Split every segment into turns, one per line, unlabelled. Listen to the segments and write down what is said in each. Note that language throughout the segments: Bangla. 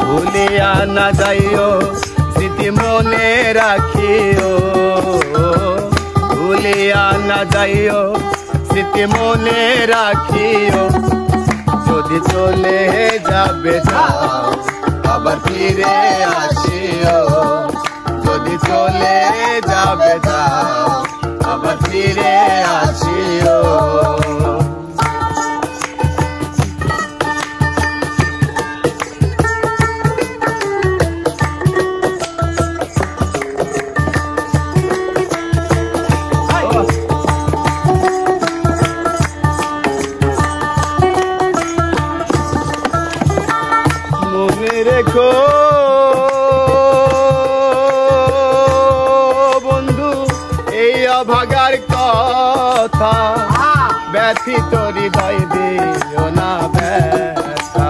ভুলিয়া না যাইও স্মৃতি মনে রাখিও, ভুলিয়া না যাইও স্মৃতি মনে রাখিও। যদি চলে যাবে যাও আবার ফিরে আসিও, যদি চলে যাবে যাও আবার ফিরে আসিও। মনে রেখো বন্ধু এই অভাগার কথা, ব্যথিত হৃদয় দিও না ব্যথা।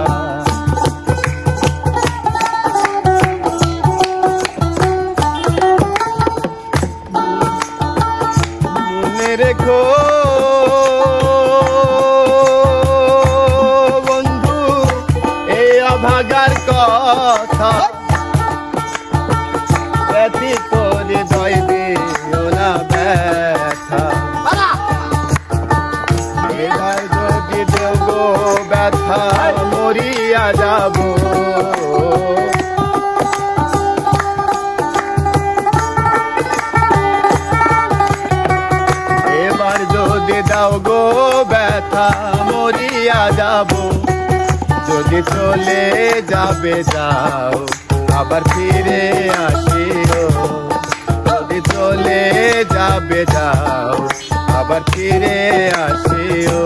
মনে রেখো বন্ধু এই অভাগার কথা, ব্যথিত হৃদয় দিও না ব্যথা। এবার যদি দেব ব্যথা মরিয়া যাব, এবার যদি দাও গো ব্যথা মরিয়া যাব। যদি চলে যাবে যাও আবার ফিরে আসিও, যদি চলে যাবে যাও আবার ফিরে আসিও।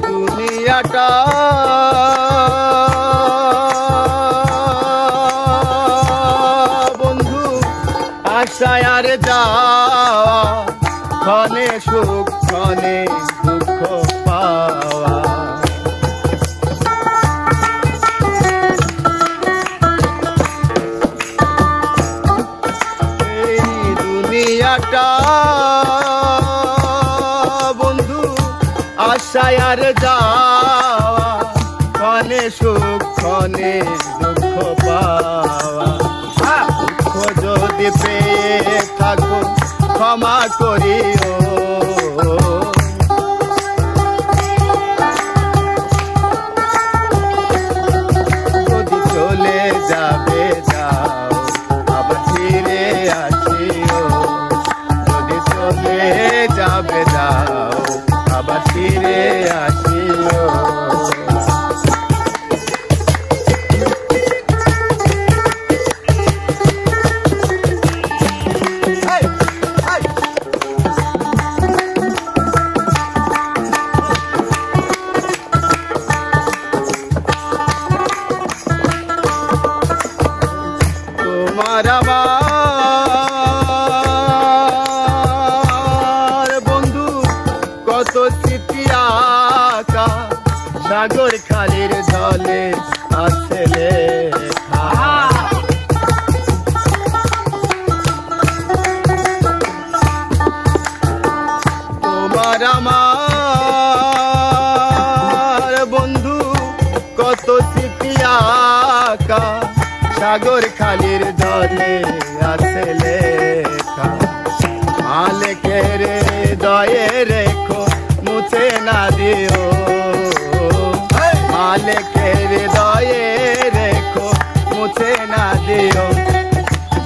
দুনিয়াটা বন্ধু আশায় আর যাওয়া, ক্ষণে সুখ ক্ষণে দুঃখ পাওয়া। এই দুনিয়াটা বন্ধু আশায় আর যাওয়া, ক্ষণে সুখ ক্ষণে দুঃখ পাওয়া। দুঃখ যদি পেয়ে থাকো ক্ষমা করিও, যদি চলে যাবে যাও আবার ফিরে আসিও, যদি চলে যাবে যাও আবার ফিরে আসিও। তোমার আমার বন্ধু কত স্মৃতি আঁকা, সাগর খালির জলে আছে লেখা। তোমার আমার বন্ধু কত স্মৃতি আঁকা, সাগর খালির জলে আছে লেখা। মালিকের দয়ে রেখো মুছে না দিও, মালিকের দয়ে রেখো মুছে না দিও।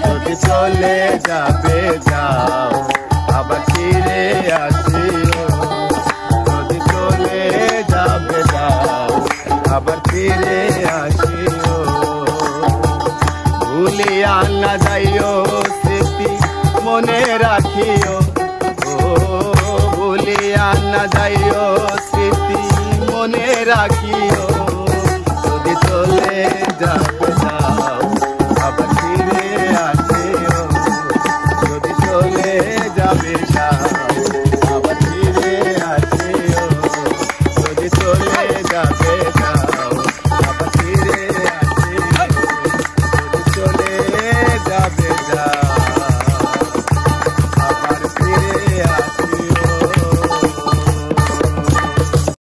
যদি চলে যাবে যাও আবার ফিরে আসিও, যদি চলে যাবে যাও আবার ফিরে আসিও। ভুলিয়া না যাইও স্মৃতি মনে রাখিও, ও ভুলিয়া না যাইও স্মৃতি মনে রাখিও। যদি চলে যাবে যাও